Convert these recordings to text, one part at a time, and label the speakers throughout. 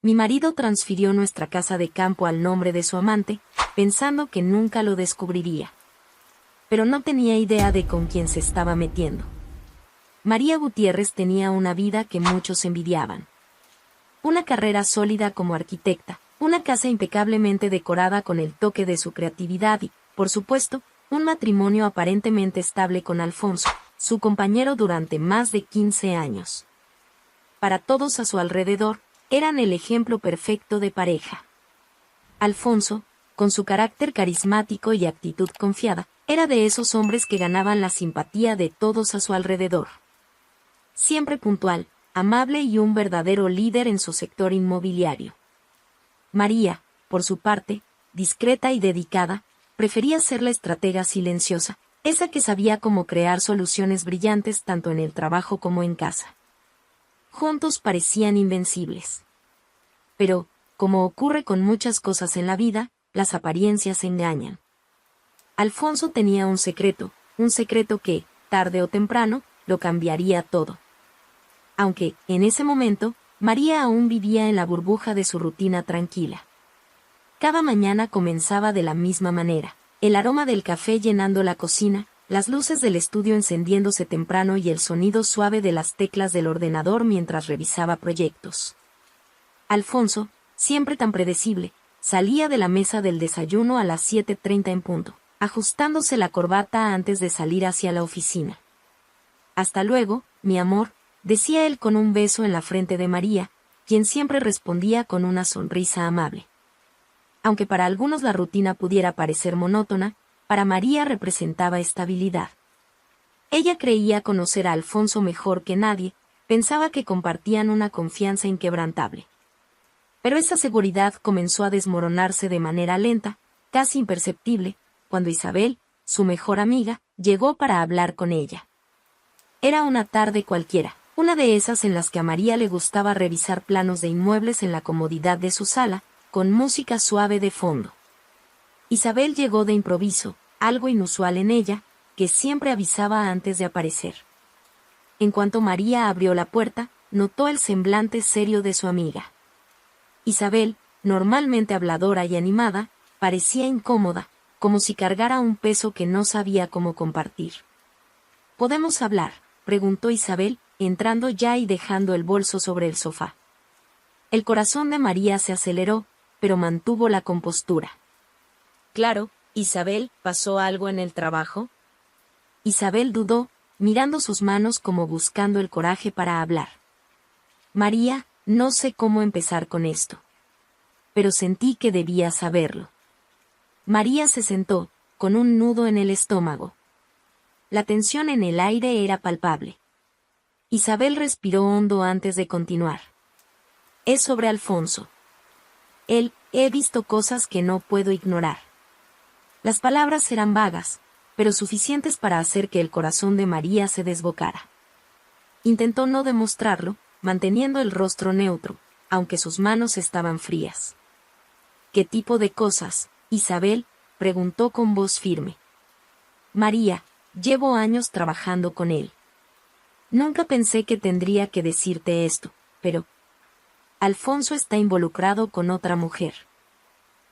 Speaker 1: Mi marido transfirió nuestra casa de campo al nombre de su amante, pensando que nunca lo descubriría. Pero no tenía idea de con quién se estaba metiendo. María Gutiérrez tenía una vida que muchos envidiaban. Una carrera sólida como arquitecta, una casa impecablemente decorada con el toque de su creatividad y, por supuesto, un matrimonio aparentemente estable con Alfonso, su compañero durante más de 15 años. Para todos a su alrededor, eran el ejemplo perfecto de pareja. Alfonso, con su carácter carismático y actitud confiada, era de esos hombres que ganaban la simpatía de todos a su alrededor. Siempre puntual, amable y un verdadero líder en su sector inmobiliario. María, por su parte, discreta y dedicada, prefería ser la estratega silenciosa, esa que sabía cómo crear soluciones brillantes tanto en el trabajo como en casa. Juntos parecían invencibles. Pero, como ocurre con muchas cosas en la vida, las apariencias engañan. Alfonso tenía un secreto que, tarde o temprano, lo cambiaría todo. Aunque, en ese momento, María aún vivía en la burbuja de su rutina tranquila. Cada mañana comenzaba de la misma manera, el aroma del café llenando la cocina, las luces del estudio encendiéndose temprano y el sonido suave de las teclas del ordenador mientras revisaba proyectos. Alfonso, siempre tan predecible, salía de la mesa del desayuno a las 7:30 en punto, ajustándose la corbata antes de salir hacia la oficina. «Hasta luego, mi amor», decía él con un beso en la frente de María, quien siempre respondía con una sonrisa amable. Aunque para algunos la rutina pudiera parecer monótona, para María representaba estabilidad. Ella creía conocer a Alfonso mejor que nadie, pensaba que compartían una confianza inquebrantable. Pero esa seguridad comenzó a desmoronarse de manera lenta, casi imperceptible, cuando Isabel, su mejor amiga, llegó para hablar con ella. Era una tarde cualquiera, una de esas en las que a María le gustaba revisar planos de inmuebles en la comodidad de su sala, con música suave de fondo. Isabel llegó de improviso, algo inusual en ella, que siempre avisaba antes de aparecer. En cuanto María abrió la puerta, notó el semblante serio de su amiga. Isabel, normalmente habladora y animada, parecía incómoda, como si cargara un peso que no sabía cómo compartir. «¿Podemos hablar?», preguntó Isabel, entrando ya y dejando el bolso sobre el sofá. El corazón de María se aceleró, pero mantuvo la compostura. «Claro, Isabel, ¿pasó algo en el trabajo?». Isabel dudó, mirando sus manos como buscando el coraje para hablar. «María, no sé cómo empezar con esto. Pero sentí que debía saberlo». María se sentó, con un nudo en el estómago. La tensión en el aire era palpable. Isabel respiró hondo antes de continuar. «Es sobre Alfonso. He visto cosas que no puedo ignorar». Las palabras eran vagas, pero suficientes para hacer que el corazón de María se desbocara. Intentó no demostrarlo, manteniendo el rostro neutro, aunque sus manos estaban frías. «¿Qué tipo de cosas, Isabel?», preguntó con voz firme. «María, llevo años trabajando con él. Nunca pensé que tendría que decirte esto, pero Alfonso está involucrado con otra mujer.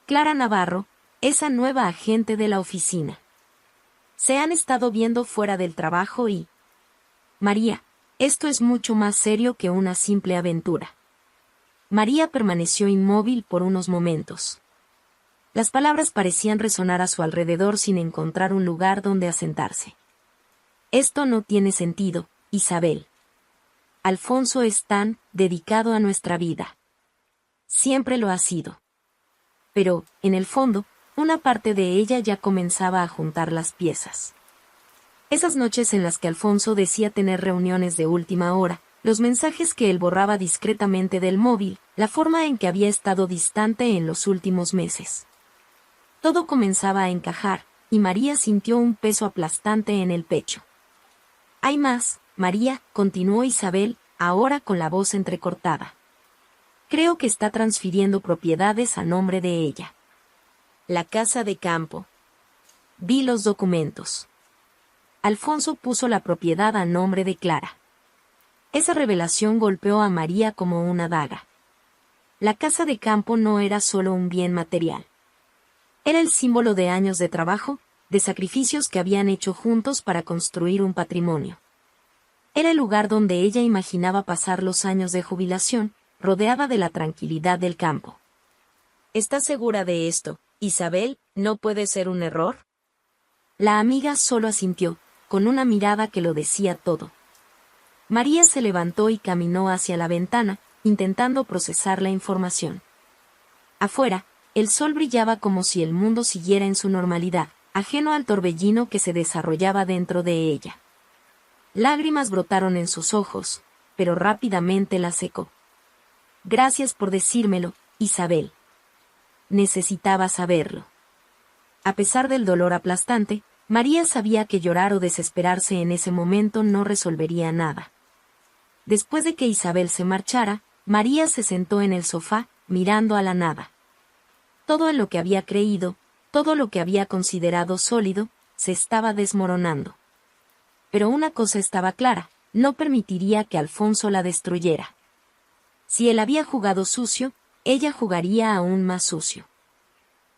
Speaker 1: Clara Navarro, esa nueva agente de la oficina. Se han estado viendo fuera del trabajo y... María, esto es mucho más serio que una simple aventura». María permaneció inmóvil por unos momentos. Las palabras parecían resonar a su alrededor sin encontrar un lugar donde asentarse. «Esto no tiene sentido, Isabel. Alfonso es tan dedicado a nuestra vida. Siempre lo ha sido». Pero, en el fondo, una parte de ella ya comenzaba a juntar las piezas. Esas noches en las que Alfonso decía tener reuniones de última hora, los mensajes que él borraba discretamente del móvil, la forma en que había estado distante en los últimos meses. Todo comenzaba a encajar, y María sintió un peso aplastante en el pecho. «Hay más, María», continuó Isabel, ahora con la voz entrecortada. «Creo que está transfiriendo propiedades a nombre de ella. La casa de campo. Vi los documentos. Alfonso puso la propiedad a nombre de Clara». Esa revelación golpeó a María como una daga. La casa de campo no era solo un bien material. Era el símbolo de años de trabajo, de sacrificios que habían hecho juntos para construir un patrimonio. Era el lugar donde ella imaginaba pasar los años de jubilación, rodeada de la tranquilidad del campo.
Speaker 2: ¿Estás segura de esto, Isabel? ¿No puede ser un error?
Speaker 1: La amiga solo asintió, con una mirada que lo decía todo. María se levantó y caminó hacia la ventana, intentando procesar la información. Afuera, el sol brillaba como si el mundo siguiera en su normalidad, ajeno al torbellino que se desarrollaba dentro de ella. Lágrimas brotaron en sus ojos, pero rápidamente las secó. Gracias por decírmelo, Isabel. Necesitaba saberlo. A pesar del dolor aplastante, María sabía que llorar o desesperarse en ese momento no resolvería nada. Después de que Isabel se marchara, María se sentó en el sofá, mirando a la nada. Todo en lo que había creído, todo lo que había considerado sólido, se estaba desmoronando. Pero una cosa estaba clara, no permitiría que Alfonso la destruyera. Si él había jugado sucio, ella jugaría aún más sucio.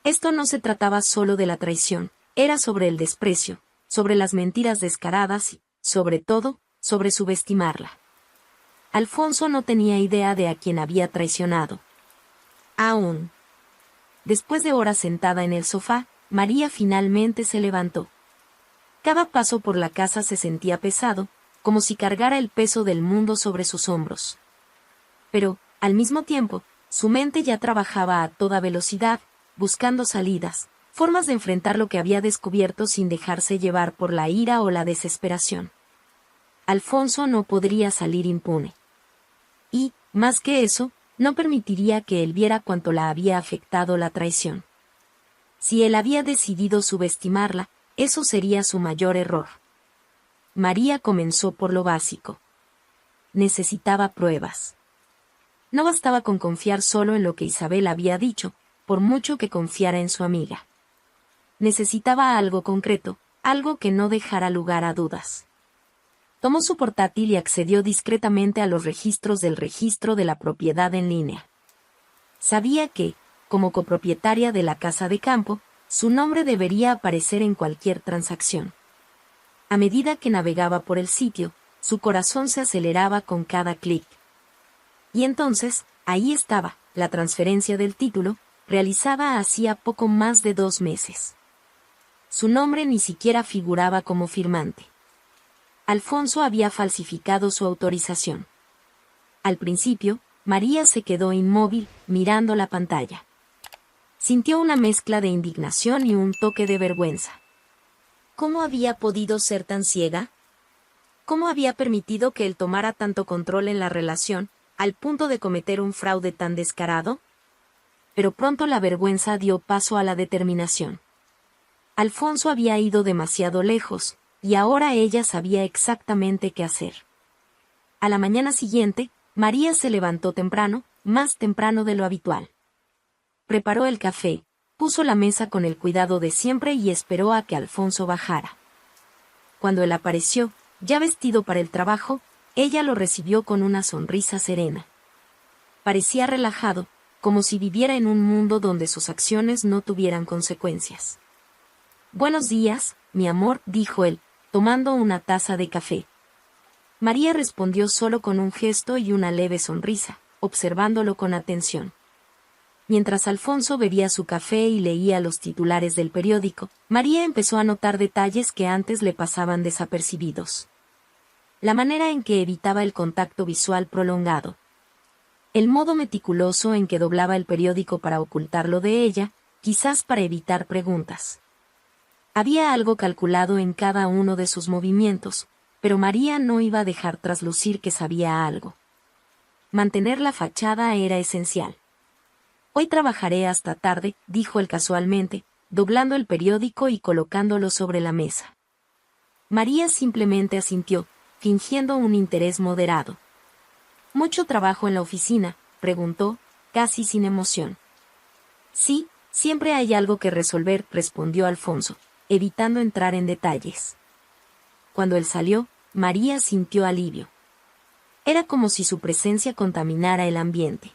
Speaker 1: Esto no se trataba solo de la traición, era sobre el desprecio, sobre las mentiras descaradas y, sobre todo, sobre subestimarla. Alfonso no tenía idea de a quién había traicionado. Aún. Después de horas sentada en el sofá, María finalmente se levantó. Cada paso por la casa se sentía pesado, como si cargara el peso del mundo sobre sus hombros. Pero, al mismo tiempo, su mente ya trabajaba a toda velocidad, buscando salidas, formas de enfrentar lo que había descubierto sin dejarse llevar por la ira o la desesperación. Alfonso no podría salir impune. Y, más que eso, no permitiría que él viera cuánto la había afectado la traición. Si él había decidido subestimarla, eso sería su mayor error. María comenzó por lo básico. Necesitaba pruebas. No bastaba con confiar solo en lo que Isabel había dicho, por mucho que confiara en su amiga. Necesitaba algo concreto, algo que no dejara lugar a dudas. Tomó su portátil y accedió discretamente a los registros del registro de la propiedad en línea. Sabía que, como copropietaria de la casa de campo, su nombre debería aparecer en cualquier transacción. A medida que navegaba por el sitio, su corazón se aceleraba con cada clic. Y entonces, ahí estaba, la transferencia del título, realizada hacía poco más de 2 meses. Su nombre ni siquiera figuraba como firmante. Alfonso había falsificado su autorización. Al principio, María se quedó inmóvil, mirando la pantalla. Sintió una mezcla de indignación y un toque de vergüenza. ¿Cómo había podido ser tan ciega? ¿Cómo había permitido que él tomara tanto control en la relación, al punto de cometer un fraude tan descarado? Pero pronto la vergüenza dio paso a la determinación. Alfonso había ido demasiado lejos, y ahora ella sabía exactamente qué hacer. A la mañana siguiente, María se levantó temprano, más temprano de lo habitual. Preparó el café, puso la mesa con el cuidado de siempre y esperó a que Alfonso bajara. Cuando él apareció, ya vestido para el trabajo, ella lo recibió con una sonrisa serena. Parecía relajado, como si viviera en un mundo donde sus acciones no tuvieran consecuencias. «Buenos días, mi amor», dijo él, tomando una taza de café. María respondió solo con un gesto y una leve sonrisa, observándolo con atención. Mientras Alfonso bebía su café y leía los titulares del periódico, María empezó a notar detalles que antes le pasaban desapercibidos. La manera en que evitaba el contacto visual prolongado. El modo meticuloso en que doblaba el periódico para ocultarlo de ella, quizás para evitar preguntas. Había algo calculado en cada uno de sus movimientos, pero María no iba a dejar traslucir que sabía algo. Mantener la fachada era esencial. «Hoy trabajaré hasta tarde», dijo él casualmente, doblando el periódico y colocándolo sobre la mesa. María simplemente asintió, fingiendo un interés moderado. «¿Mucho trabajo en la oficina?», preguntó, casi sin emoción. «Sí, siempre hay algo que resolver», respondió Alfonso, evitando entrar en detalles. Cuando él salió, María sintió alivio. Era como si su presencia contaminara el ambiente.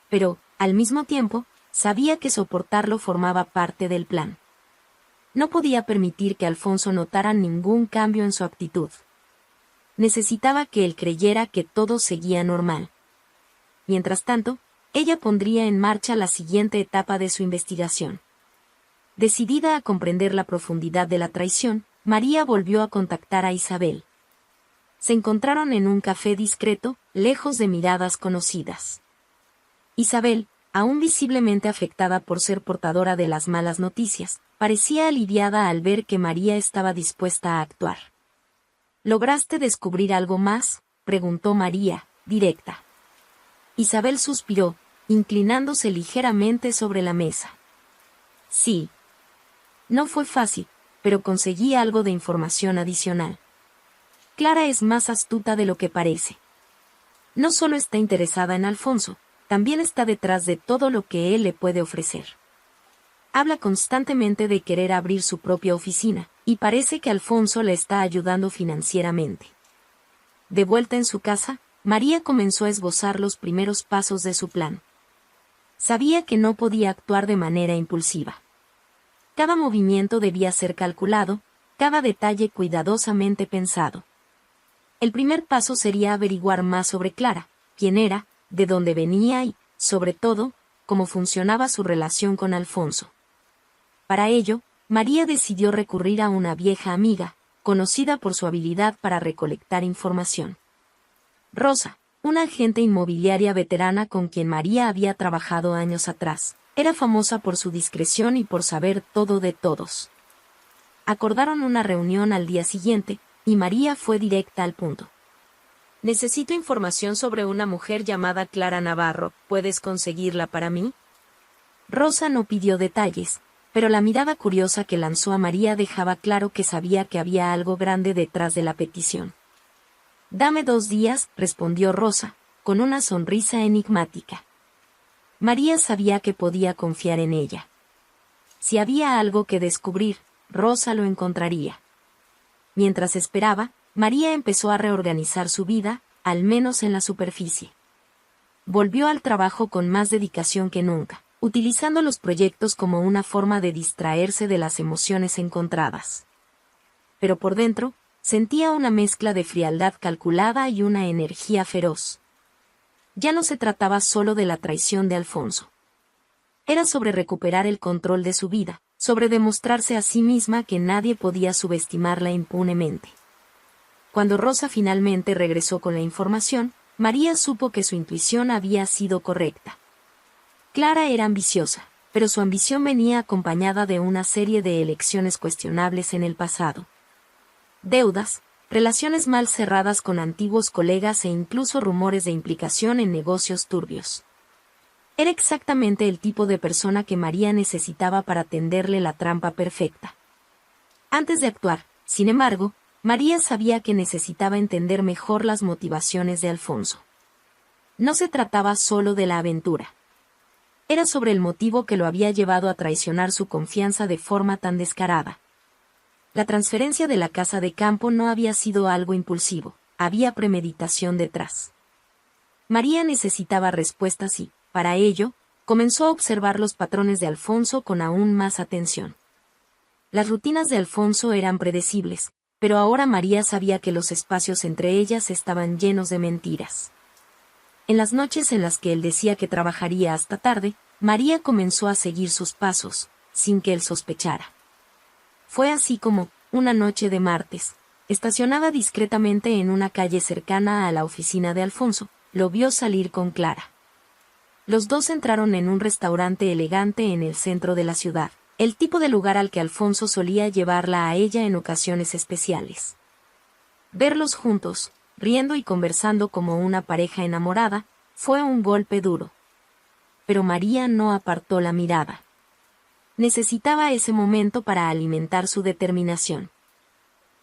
Speaker 1: pero, al mismo tiempo, sabía que soportarlo formaba parte del plan. No podía permitir que Alfonso notara ningún cambio en su actitud. Necesitaba que él creyera que todo seguía normal. Mientras tanto, ella pondría en marcha la siguiente etapa de su investigación. Decidida a comprender la profundidad de la traición, María volvió a contactar a Isabel. Se encontraron en un café discreto, lejos de miradas conocidas. Isabel, aún visiblemente afectada por ser portadora de las malas noticias, parecía aliviada al ver que María estaba dispuesta a actuar. ¿Lograste descubrir algo más?, preguntó María, directa. Isabel suspiró, inclinándose ligeramente sobre la mesa. Sí. No fue fácil, pero conseguí algo de información adicional. Clara es más astuta de lo que parece. No solo está interesada en Alfonso, también está detrás de todo lo que él le puede ofrecer. Habla constantemente de querer abrir su propia oficina, y parece que Alfonso le está ayudando financieramente. De vuelta en su casa, María comenzó a esbozar los primeros pasos de su plan. Sabía que no podía actuar de manera impulsiva. Cada movimiento debía ser calculado, cada detalle cuidadosamente pensado. El primer paso sería averiguar más sobre Clara, quién era, de dónde venía y, sobre todo, cómo funcionaba su relación con Alfonso. Para ello, María decidió recurrir a una vieja amiga, conocida por su habilidad para recolectar información. Rosa, una agente inmobiliaria veterana con quien María había trabajado años atrás, era famosa por su discreción y por saber todo de todos. Acordaron una reunión al día siguiente, y María fue directa al punto.
Speaker 2: Necesito información sobre una mujer llamada Clara Navarro. ¿Puedes conseguirla para mí?
Speaker 1: Rosa no pidió detalles, pero la mirada curiosa que lanzó a María dejaba claro que sabía que había algo grande detrás de la petición. «Dame 2 días», respondió Rosa, con una sonrisa enigmática. María sabía que podía confiar en ella. Si había algo que descubrir, Rosa lo encontraría. Mientras esperaba, María empezó a reorganizar su vida, al menos en la superficie. Volvió al trabajo con más dedicación que nunca, utilizando los proyectos como una forma de distraerse de las emociones encontradas. Pero por dentro, sentía una mezcla de frialdad calculada y una energía feroz. Ya no se trataba solo de la traición de Alfonso. Era sobre recuperar el control de su vida, sobre demostrarse a sí misma que nadie podía subestimarla impunemente. Cuando Rosa finalmente regresó con la información, María supo que su intuición había sido correcta. Clara era ambiciosa, pero su ambición venía acompañada de una serie de elecciones cuestionables en el pasado. Deudas, relaciones mal cerradas con antiguos colegas e incluso rumores de implicación en negocios turbios. Era exactamente el tipo de persona que María necesitaba para tenderle la trampa perfecta. Antes de actuar, sin embargo, María sabía que necesitaba entender mejor las motivaciones de Alfonso. No se trataba solo de la aventura. Era sobre el motivo que lo había llevado a traicionar su confianza de forma tan descarada. La transferencia de la casa de campo no había sido algo impulsivo, había premeditación detrás. María necesitaba respuestas y, para ello, comenzó a observar los patrones de Alfonso con aún más atención. Las rutinas de Alfonso eran predecibles, pero ahora María sabía que los espacios entre ellas estaban llenos de mentiras. En las noches en las que él decía que trabajaría hasta tarde, María comenzó a seguir sus pasos, sin que él sospechara. Fue así como, una noche de martes, estacionada discretamente en una calle cercana a la oficina de Alfonso, lo vio salir con Clara. Los dos entraron en un restaurante elegante en el centro de la ciudad, el tipo de lugar al que Alfonso solía llevarla a ella en ocasiones especiales. Verlos juntos, riendo y conversando como una pareja enamorada, fue un golpe duro. Pero María no apartó la mirada. Necesitaba ese momento para alimentar su determinación.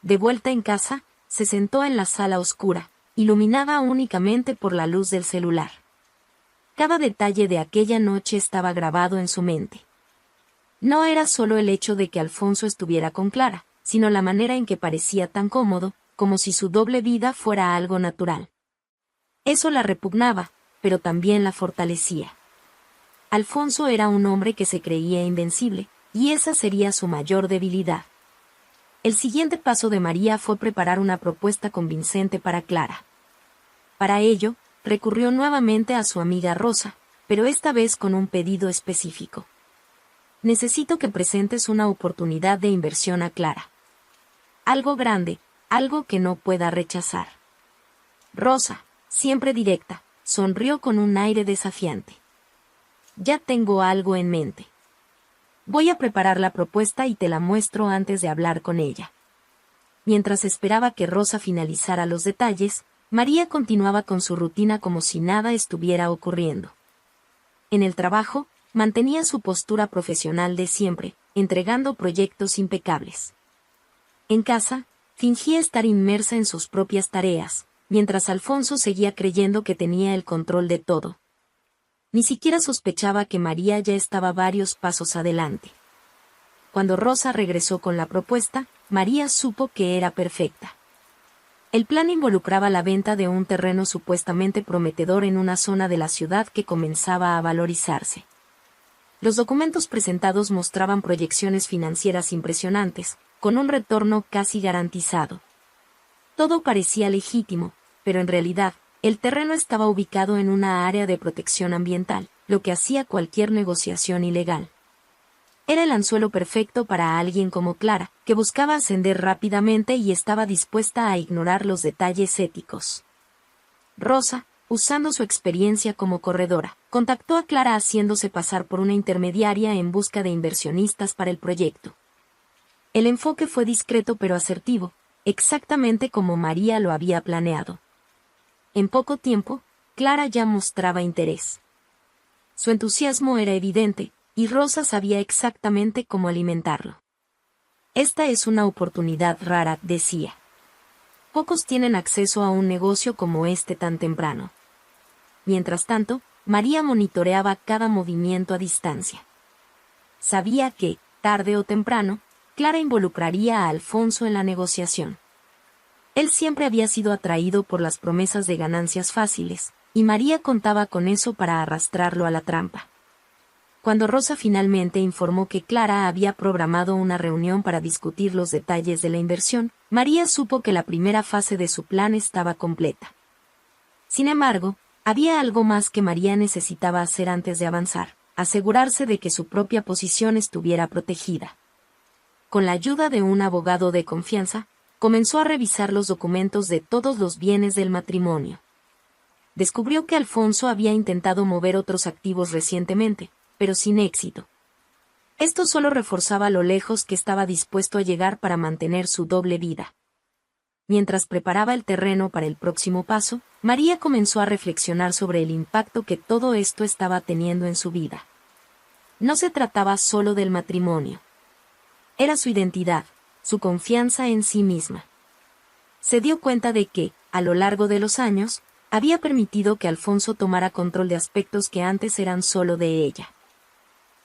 Speaker 1: De vuelta en casa, se sentó en la sala oscura, iluminada únicamente por la luz del celular. Cada detalle de aquella noche estaba grabado en su mente. No era solo el hecho de que Alfonso estuviera con Clara, sino la manera en que parecía tan cómodo, como si su doble vida fuera algo natural. Eso la repugnaba, pero también la fortalecía. Alfonso era un hombre que se creía invencible, y esa sería su mayor debilidad. El siguiente paso de María fue preparar una propuesta convincente para Clara. Para ello, recurrió nuevamente a su amiga Rosa, pero esta vez con un pedido específico. Necesito que presentes una oportunidad de inversión a Clara. Algo grande, algo que no pueda rechazar. Rosa, siempre directa, sonrió con un aire desafiante. Ya tengo algo en mente. Voy a preparar la propuesta y te la muestro antes de hablar con ella. Mientras esperaba que Rosa finalizara los detalles, María continuaba con su rutina como si nada estuviera ocurriendo. En el trabajo, mantenía su postura profesional de siempre, entregando proyectos impecables. En casa, fingía estar inmersa en sus propias tareas, mientras Alfonso seguía creyendo que tenía el control de todo. Ni siquiera sospechaba que María ya estaba varios pasos adelante. Cuando Rosa regresó con la propuesta, María supo que era perfecta. El plan involucraba la venta de un terreno supuestamente prometedor en una zona de la ciudad que comenzaba a valorizarse. Los documentos presentados mostraban proyecciones financieras impresionantes, con un retorno casi garantizado. Todo parecía legítimo, pero en realidad, el terreno estaba ubicado en una área de protección ambiental, lo que hacía cualquier negociación ilegal. Era el anzuelo perfecto para alguien como Clara, que buscaba ascender rápidamente y estaba dispuesta a ignorar los detalles éticos. Rosa, usando su experiencia como corredora, contactó a Clara haciéndose pasar por una intermediaria en busca de inversionistas para el proyecto. El enfoque fue discreto pero asertivo, exactamente como María lo había planeado. En poco tiempo, Clara ya mostraba interés. Su entusiasmo era evidente, y Rosa sabía exactamente cómo alimentarlo. Esta es una oportunidad rara, decía. Pocos tienen acceso a un negocio como este tan temprano. Mientras tanto, María monitoreaba cada movimiento a distancia. Sabía que, tarde o temprano, Clara involucraría a Alfonso en la negociación. Él siempre había sido atraído por las promesas de ganancias fáciles, y María contaba con eso para arrastrarlo a la trampa. Cuando Rosa finalmente informó que Clara había programado una reunión para discutir los detalles de la inversión, María supo que la primera fase de su plan estaba completa. Sin embargo, había algo más que María necesitaba hacer antes de avanzar, asegurarse de que su propia posición estuviera protegida. Con la ayuda de un abogado de confianza, comenzó a revisar los documentos de todos los bienes del matrimonio. Descubrió que Alfonso había intentado mover otros activos recientemente, pero sin éxito. Esto solo reforzaba lo lejos que estaba dispuesto a llegar para mantener su doble vida. Mientras preparaba el terreno para el próximo paso, María comenzó a reflexionar sobre el impacto que todo esto estaba teniendo en su vida. No se trataba solo del matrimonio. Era su identidad, su confianza en sí misma. Se dio cuenta de que, a lo largo de los años, había permitido que Alfonso tomara control de aspectos que antes eran solo de ella.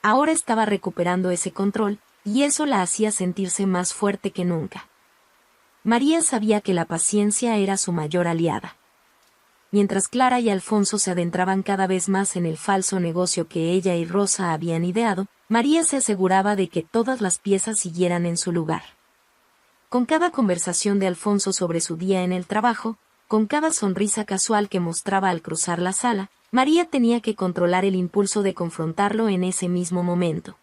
Speaker 1: Ahora estaba recuperando ese control, y eso la hacía sentirse más fuerte que nunca. María sabía que la paciencia era su mayor aliada. Mientras Clara y Alfonso se adentraban cada vez más en el falso negocio que ella y Rosa habían ideado, María se aseguraba de que todas las piezas siguieran en su lugar. Con cada conversación de Alfonso sobre su día en el trabajo, con cada sonrisa casual que mostraba al cruzar la sala, María tenía que controlar el impulso de confrontarlo en ese mismo momento.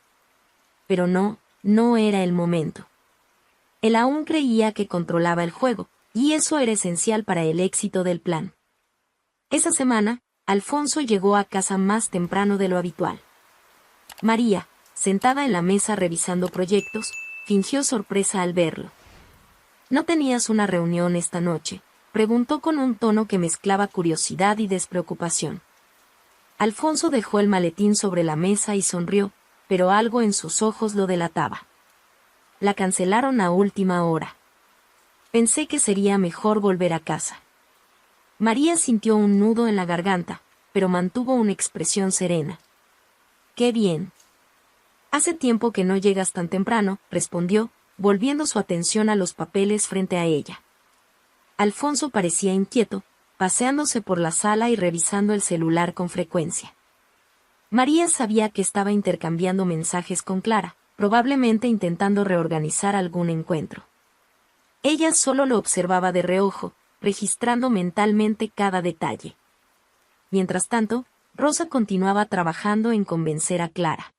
Speaker 1: Pero no era el momento. Él aún creía que controlaba el juego, y eso era esencial para el éxito del plan. Esa semana, Alfonso llegó a casa más temprano de lo habitual. María, sentada en la mesa revisando proyectos, fingió sorpresa al verlo. ¿No tenías una reunión esta noche?, preguntó con un tono que mezclaba curiosidad y despreocupación. Alfonso dejó el maletín sobre la mesa y sonrió, pero algo en sus ojos lo delataba. La cancelaron a última hora. Pensé que sería mejor volver a casa. María sintió un nudo en la garganta, pero mantuvo una expresión serena. ¡Qué bien! Hace tiempo que no llegas tan temprano, respondió, volviendo su atención a los papeles frente a ella. Alfonso parecía inquieto, paseándose por la sala y revisando el celular con frecuencia. María sabía que estaba intercambiando mensajes con Clara, probablemente intentando reorganizar algún encuentro. Ella solo lo observaba de reojo, registrando mentalmente cada detalle. Mientras tanto, Rosa continuaba trabajando en convencer a Clara.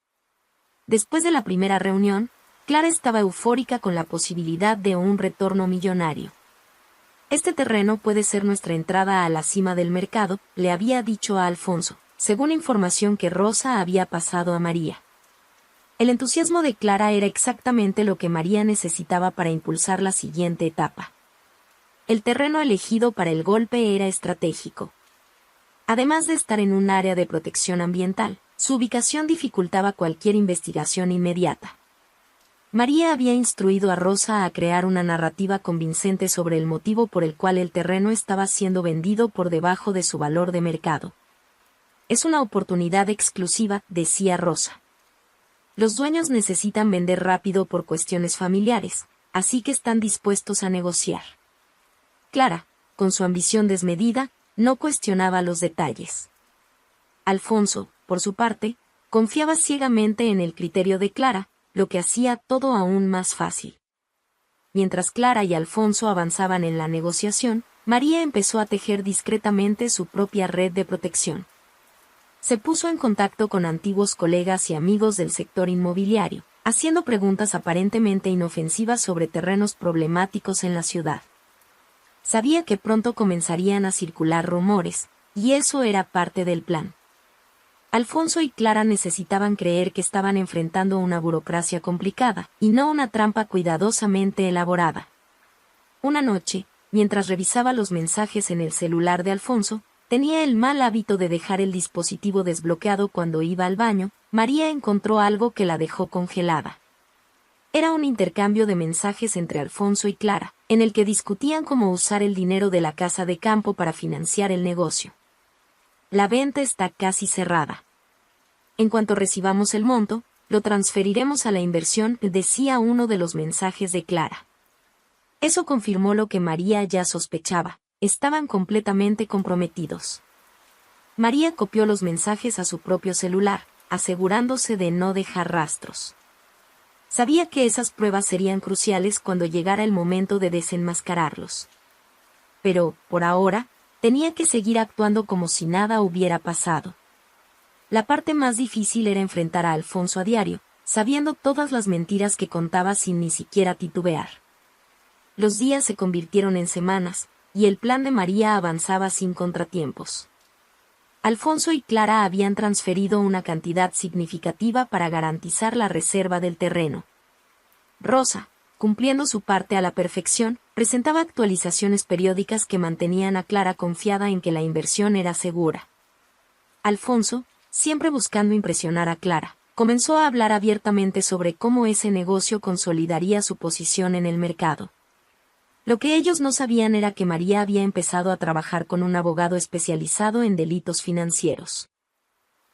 Speaker 1: Después de la primera reunión, Clara estaba eufórica con la posibilidad de un retorno millonario. Este terreno puede ser nuestra entrada a la cima del mercado, le había dicho a Alfonso, según información que Rosa había pasado a María. El entusiasmo de Clara era exactamente lo que María necesitaba para impulsar la siguiente etapa. El terreno elegido para el golpe era estratégico. Además de estar en un área de protección ambiental, su ubicación dificultaba cualquier investigación inmediata. María había instruido a Rosa a crear una narrativa convincente sobre el motivo por el cual el terreno estaba siendo vendido por debajo de su valor de mercado. Es una oportunidad exclusiva, decía Rosa. Los dueños necesitan vender rápido por cuestiones familiares, así que están dispuestos a negociar. Clara, con su ambición desmedida, no cuestionaba los detalles. Alfonso, por su parte, confiaba ciegamente en el criterio de Clara, lo que hacía todo aún más fácil. Mientras Clara y Alfonso avanzaban en la negociación, María empezó a tejer discretamente su propia red de protección. Se puso en contacto con antiguos colegas y amigos del sector inmobiliario, haciendo preguntas aparentemente inofensivas sobre terrenos problemáticos en la ciudad. Sabía que pronto comenzarían a circular rumores, y eso era parte del plan. Alfonso y Clara necesitaban creer que estaban enfrentando una burocracia complicada, y no una trampa cuidadosamente elaborada. Una noche, mientras revisaba los mensajes en el celular de Alfonso, tenía el mal hábito de dejar el dispositivo desbloqueado cuando iba al baño. María encontró algo que la dejó congelada. Era un intercambio de mensajes entre Alfonso y Clara, en el que discutían cómo usar el dinero de la casa de campo para financiar el negocio. La venta está casi cerrada. En cuanto recibamos el monto, lo transferiremos a la inversión, decía uno de los mensajes de Clara. Eso confirmó lo que María ya sospechaba. Estaban completamente comprometidos. María copió los mensajes a su propio celular, asegurándose de no dejar rastros. Sabía que esas pruebas serían cruciales cuando llegara el momento de desenmascararlos. Pero, por ahora, tenía que seguir actuando como si nada hubiera pasado. La parte más difícil era enfrentar a Alfonso a diario, sabiendo todas las mentiras que contaba sin ni siquiera titubear. Los días se convirtieron en semanas, y el plan de María avanzaba sin contratiempos. Alfonso y Clara habían transferido una cantidad significativa para garantizar la reserva del terreno. Rosa, cumpliendo su parte a la perfección, presentaba actualizaciones periódicas que mantenían a Clara confiada en que la inversión era segura. Alfonso, siempre buscando impresionar a Clara, comenzó a hablar abiertamente sobre cómo ese negocio consolidaría su posición en el mercado. Lo que ellos no sabían era que María había empezado a trabajar con un abogado especializado en delitos financieros.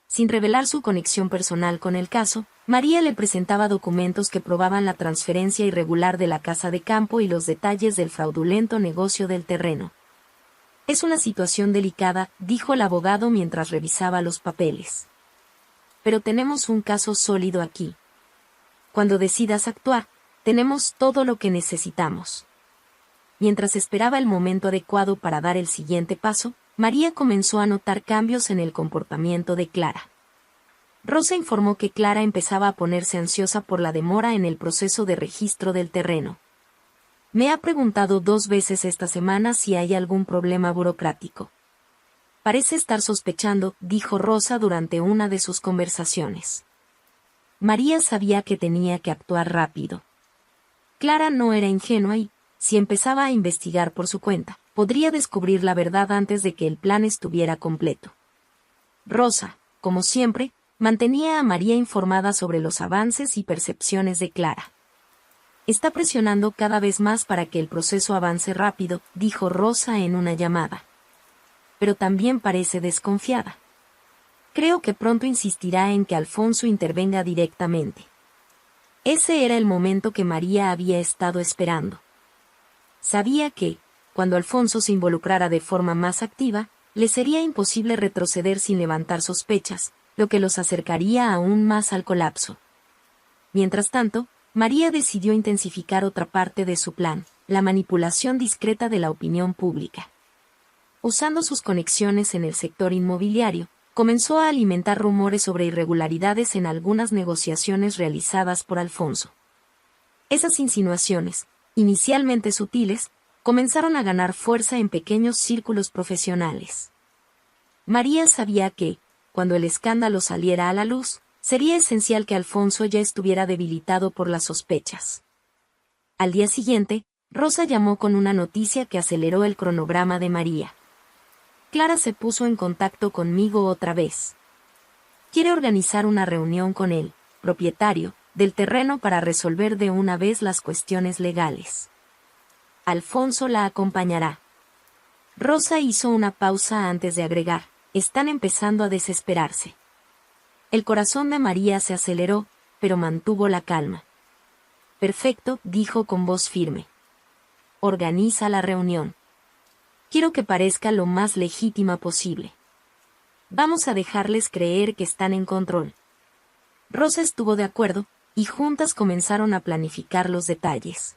Speaker 1: Sin revelar su conexión personal con el caso, María le presentaba documentos que probaban la transferencia irregular de la casa de campo y los detalles del fraudulento negocio del terreno. Es una situación delicada, dijo el abogado mientras revisaba los papeles. Pero tenemos un caso sólido aquí. Cuando decidas actuar, tenemos todo lo que necesitamos. Mientras esperaba el momento adecuado para dar el siguiente paso, María comenzó a notar cambios en el comportamiento de Clara. Rosa informó que Clara empezaba a ponerse ansiosa por la demora en el proceso de registro del terreno. Me ha preguntado 2 veces esta semana si hay algún problema burocrático. Parece estar sospechando, dijo Rosa durante una de sus conversaciones. María sabía que tenía que actuar rápido. Clara no era ingenua y, si empezaba a investigar por su cuenta, podría descubrir la verdad antes de que el plan estuviera completo. Rosa, como siempre, mantenía a María informada sobre los avances y percepciones de Clara. Está presionando cada vez más para que el proceso avance rápido, dijo Rosa en una llamada. Pero también parece desconfiada. Creo que pronto insistirá en que Alfonso intervenga directamente. Ese era el momento que María había estado esperando. Sabía que, cuando Alfonso se involucrara de forma más activa, le sería imposible retroceder sin levantar sospechas, lo que los acercaría aún más al colapso. Mientras tanto, María decidió intensificar otra parte de su plan, la manipulación discreta de la opinión pública. Usando sus conexiones en el sector inmobiliario, comenzó a alimentar rumores sobre irregularidades en algunas negociaciones realizadas por Alfonso. Esas insinuaciones, inicialmente sutiles, comenzaron a ganar fuerza en pequeños círculos profesionales. María sabía que, cuando el escándalo saliera a la luz, sería esencial que Alfonso ya estuviera debilitado por las sospechas. Al día siguiente, Rosa llamó con una noticia que aceleró el cronograma de María. Clara se puso en contacto conmigo otra vez. Quiere organizar una reunión con el propietario del terreno para resolver de una vez las cuestiones legales. Alfonso la acompañará. Rosa hizo una pausa antes de agregar: están empezando a desesperarse. El corazón de María se aceleró, pero mantuvo la calma. Perfecto, dijo con voz firme. Organiza la reunión. Quiero que parezca lo más legítima posible. Vamos a dejarles creer que están en control. Rosa estuvo de acuerdo, y juntas comenzaron a planificar los detalles.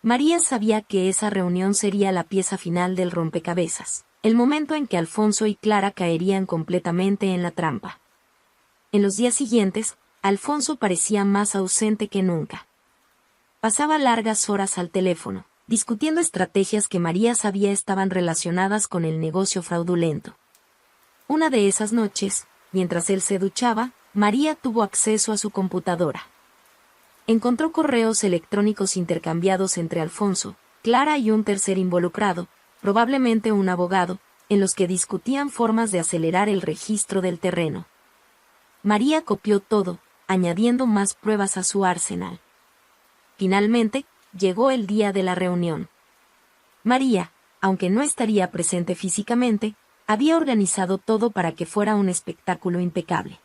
Speaker 1: María sabía que esa reunión sería la pieza final del rompecabezas, el momento en que Alfonso y Clara caerían completamente en la trampa. En los días siguientes, Alfonso parecía más ausente que nunca. Pasaba largas horas al teléfono, discutiendo estrategias que María sabía estaban relacionadas con el negocio fraudulento. Una de esas noches, mientras él se duchaba, María tuvo acceso a su computadora. Encontró correos electrónicos intercambiados entre Alfonso, Clara y un tercer involucrado, probablemente un abogado, en los que discutían formas de acelerar el registro del terreno. María copió todo, añadiendo más pruebas a su arsenal. Finalmente, llegó el día de la reunión. María, aunque no estaría presente físicamente, había organizado todo para que fuera un espectáculo impecable.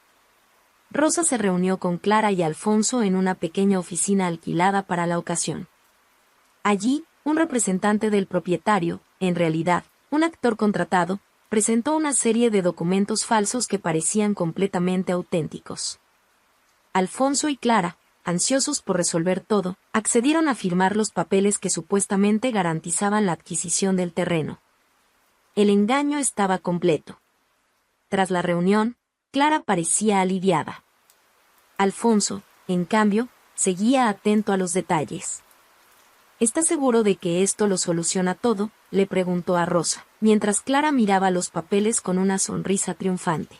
Speaker 1: Rosa se reunió con Clara y Alfonso en una pequeña oficina alquilada para la ocasión. Allí, un representante del propietario, en realidad, un actor contratado, presentó una serie de documentos falsos que parecían completamente auténticos. Alfonso y Clara, ansiosos por resolver todo, accedieron a firmar los papeles que supuestamente garantizaban la adquisición del terreno. El engaño estaba completo. Tras la reunión, Clara parecía aliviada. Alfonso, en cambio, seguía atento a los detalles. ¿Estás seguro de que esto lo soluciona todo?, le preguntó a Rosa, mientras Clara miraba los papeles con una sonrisa triunfante.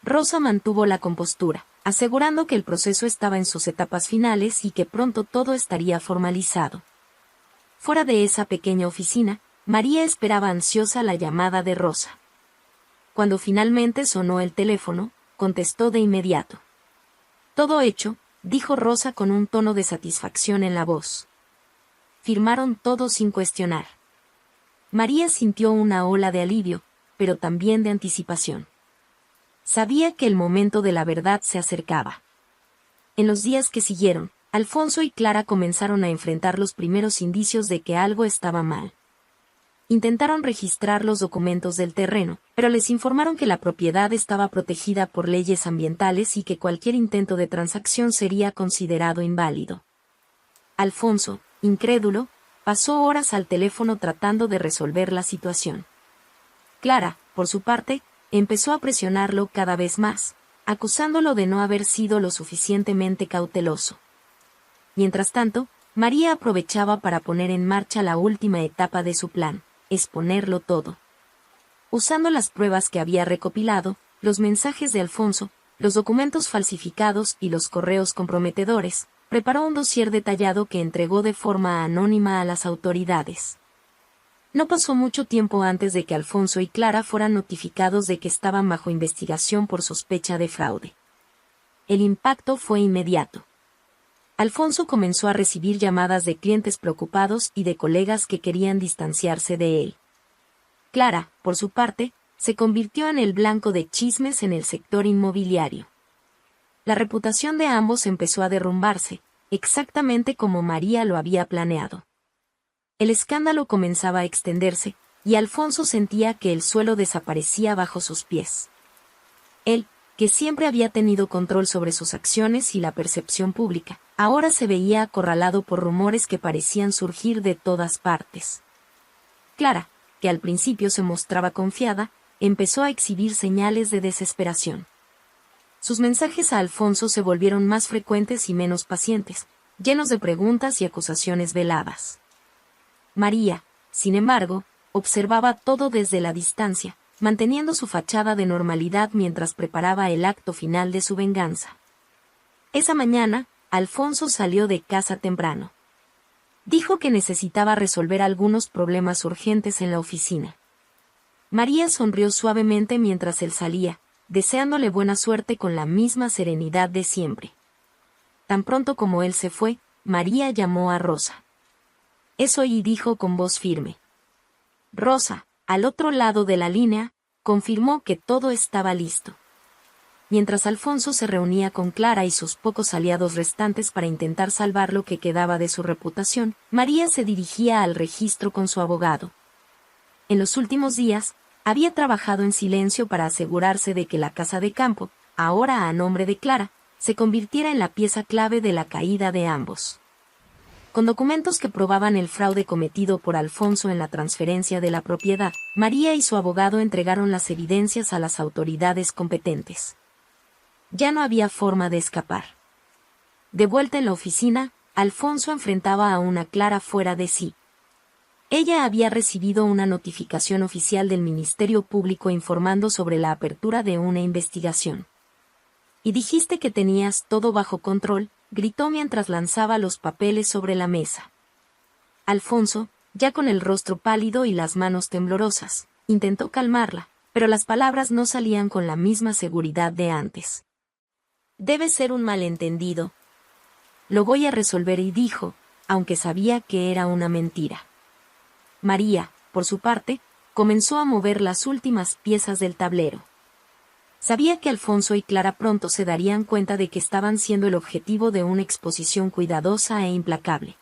Speaker 1: Rosa mantuvo la compostura, asegurando que el proceso estaba en sus etapas finales y que pronto todo estaría formalizado. Fuera de esa pequeña oficina, María esperaba ansiosa la llamada de Rosa. Cuando finalmente sonó el teléfono, contestó de inmediato. Todo hecho, dijo Rosa con un tono de satisfacción en la voz. Firmaron todo sin cuestionar. María sintió una ola de alivio, pero también de anticipación. Sabía que el momento de la verdad se acercaba. En los días que siguieron, Alfonso y Clara comenzaron a enfrentar los primeros indicios de que algo estaba mal. Intentaron registrar los documentos del terreno, pero les informaron que la propiedad estaba protegida por leyes ambientales y que cualquier intento de transacción sería considerado inválido. Alfonso, incrédulo, pasó horas al teléfono tratando de resolver la situación. Clara, por su parte, empezó a presionarlo cada vez más, acusándolo de no haber sido lo suficientemente cauteloso. Mientras tanto, María aprovechaba para poner en marcha la última etapa de su plan: exponerlo todo. Usando las pruebas que había recopilado, los mensajes de Alfonso, los documentos falsificados y los correos comprometedores, preparó un dossier detallado que entregó de forma anónima a las autoridades. No pasó mucho tiempo antes de que Alfonso y Clara fueran notificados de que estaban bajo investigación por sospecha de fraude. El impacto fue inmediato. Alfonso comenzó a recibir llamadas de clientes preocupados y de colegas que querían distanciarse de él. Clara, por su parte, se convirtió en el blanco de chismes en el sector inmobiliario. La reputación de ambos empezó a derrumbarse, exactamente como María lo había planeado. El escándalo comenzaba a extenderse, y Alfonso sentía que el suelo desaparecía bajo sus pies. Él, que siempre había tenido control sobre sus acciones y la percepción pública, ahora se veía acorralado por rumores que parecían surgir de todas partes. Clara, que al principio se mostraba confiada, empezó a exhibir señales de desesperación. Sus mensajes a Alfonso se volvieron más frecuentes y menos pacientes, llenos de preguntas y acusaciones veladas. María, sin embargo, observaba todo desde la distancia, manteniendo su fachada de normalidad mientras preparaba el acto final de su venganza. Esa mañana, Alfonso salió de casa temprano. Dijo que necesitaba resolver algunos problemas urgentes en la oficina. María sonrió suavemente mientras él salía, deseándole buena suerte con la misma serenidad de siempre. Tan pronto como él se fue, María llamó a Rosa. «Eso», y dijo con voz firme. Rosa, al otro lado de la línea, confirmó que todo estaba listo. Mientras Alfonso se reunía con Clara y sus pocos aliados restantes para intentar salvar lo que quedaba de su reputación, María se dirigía al registro con su abogado. En los últimos días, había trabajado en silencio para asegurarse de que la casa de campo, ahora a nombre de Clara, se convirtiera en la pieza clave de la caída de ambos. Con documentos que probaban el fraude cometido por Alfonso en la transferencia de la propiedad, María y su abogado entregaron las evidencias a las autoridades competentes. Ya no había forma de escapar. De vuelta en la oficina, Alfonso enfrentaba a una Clara fuera de sí. Ella había recibido una notificación oficial del Ministerio Público informando sobre la apertura de una investigación. «Y dijiste que tenías todo bajo control», gritó mientras lanzaba los papeles sobre la mesa. Alfonso, ya con el rostro pálido y las manos temblorosas, intentó calmarla, pero las palabras no salían con la misma seguridad de antes. «Debe ser un malentendido. Lo voy a resolver», y dijo, aunque sabía que era una mentira. María, por su parte, comenzó a mover las últimas piezas del tablero. Sabía que Alfonso y Clara pronto se darían cuenta de que estaban siendo el objetivo de una exposición cuidadosa e implacable.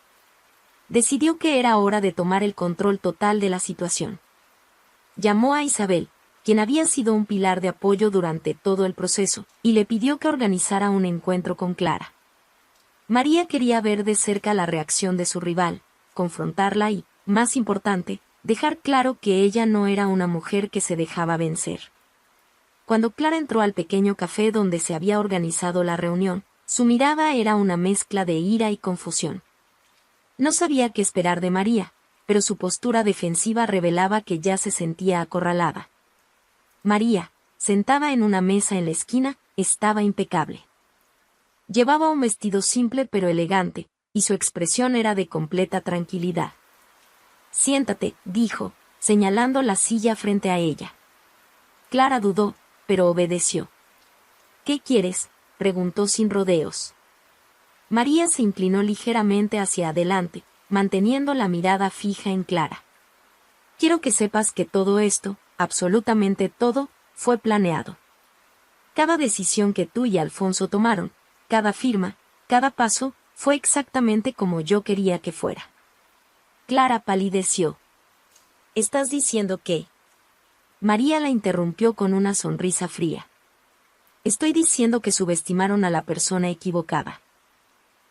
Speaker 1: Decidió que era hora de tomar el control total de la situación. Llamó a Isabel, quien había sido un pilar de apoyo durante todo el proceso, y le pidió que organizara un encuentro con Clara. María quería ver de cerca la reacción de su rival, confrontarla y, más importante, dejar claro que ella no era una mujer que se dejaba vencer. Cuando Clara entró al pequeño café donde se había organizado la reunión, su mirada era una mezcla de ira y confusión. No sabía qué esperar de María, pero su postura defensiva revelaba que ya se sentía acorralada. María, sentada en una mesa en la esquina, estaba impecable. Llevaba un vestido simple pero elegante, y su expresión era de completa tranquilidad. «Siéntate», dijo, señalando la silla frente a ella. Clara dudó, pero obedeció. «¿Qué quieres?», preguntó sin rodeos. María se inclinó ligeramente hacia adelante, manteniendo la mirada fija en Clara. «Quiero que sepas que todo esto, absolutamente todo, fue planeado. Cada decisión que tú y Alfonso tomaron, cada firma, cada paso, fue exactamente como yo quería que fuera». Clara palideció. «¿Estás diciendo que...?» María la interrumpió con una sonrisa fría. «Estoy diciendo que subestimaron a la persona equivocada.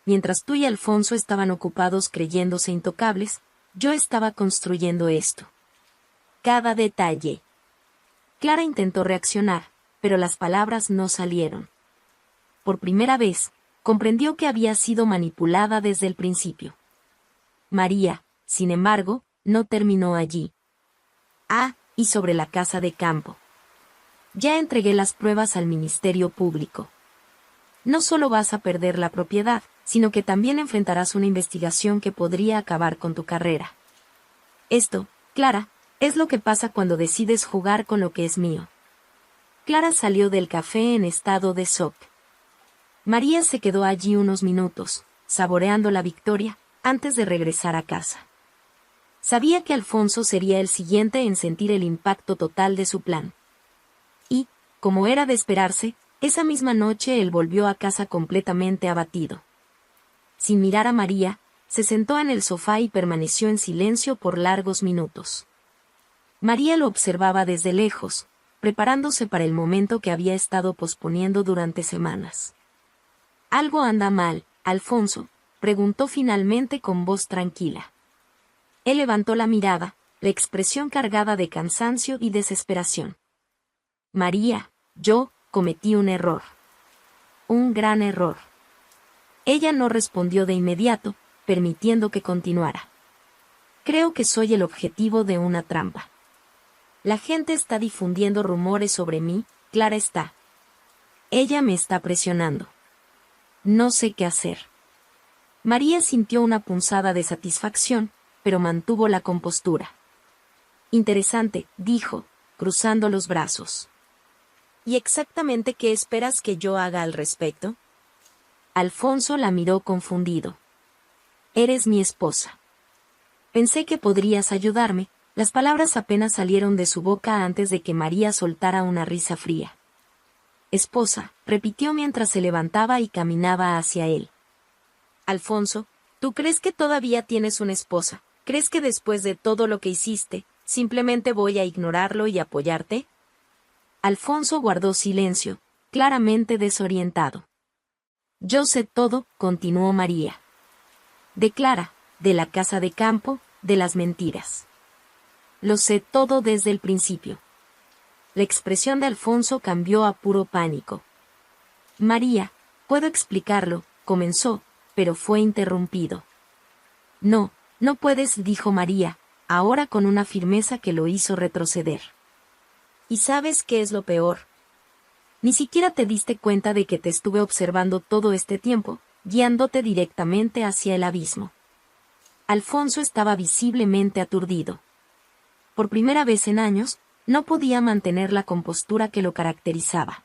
Speaker 1: Mientras tú y Alfonso estaban ocupados creyéndose intocables, yo estaba construyendo esto. Cada detalle». Clara intentó reaccionar, pero las palabras no salieron. Por primera vez, comprendió que había sido manipulada desde el principio. María, sin embargo, no terminó allí. Y sobre la casa de campo. «Ya entregué las pruebas al Ministerio Público. No solo vas a perder la propiedad, sino que también enfrentarás una investigación que podría acabar con tu carrera. Esto, Clara, es lo que pasa cuando decides jugar con lo que es mío». Clara salió del café en estado de shock. María se quedó allí unos minutos, saboreando la victoria, antes de regresar a casa. Sabía que Alfonso sería el siguiente en sentir el impacto total de su plan. Y, como era de esperarse, esa misma noche él volvió a casa completamente abatido. Sin mirar a María, se sentó en el sofá y permaneció en silencio por largos minutos. María lo observaba desde lejos, preparándose para el momento que había estado posponiendo durante semanas. «¿Algo anda mal, Alfonso?», preguntó finalmente con voz tranquila. Él levantó la mirada, la expresión cargada de cansancio y desesperación. «María, yo cometí un error. Un gran error». Ella no respondió de inmediato, permitiendo que continuara. «Creo que soy el objetivo de una trampa. La gente está difundiendo rumores sobre mí, Clara está. Ella me está presionando. No sé qué hacer». María sintió una punzada de satisfacción, pero mantuvo la compostura. «Interesante», dijo, cruzando los brazos.
Speaker 2: ¿Y exactamente qué esperas que yo haga al respecto?
Speaker 1: Alfonso la miró confundido. «Eres mi esposa. Pensé que podrías ayudarme». Las palabras apenas salieron de su boca antes de que María soltara una risa fría. «Esposa», repitió mientras se levantaba y caminaba hacia él.
Speaker 2: Alfonso, ¿tú crees que todavía tienes una esposa? ¿Crees que después de todo lo que hiciste, simplemente voy a ignorarlo y apoyarte?»
Speaker 1: Alfonso guardó silencio, claramente desorientado. «Yo sé todo», continuó María. «De Clara, de la casa de campo, de las mentiras. Lo sé todo desde el principio». La expresión de Alfonso cambió a puro pánico. «María, puedo explicarlo», comenzó, pero fue interrumpido. «No, no puedes», dijo María, ahora con una firmeza que lo hizo retroceder.
Speaker 2: ¿Y sabes qué es lo peor?
Speaker 1: Ni siquiera te diste cuenta de que te estuve observando todo este tiempo, guiándote directamente hacia el abismo». Alfonso estaba visiblemente aturdido. Por primera vez en años, no podía mantener la compostura que lo caracterizaba.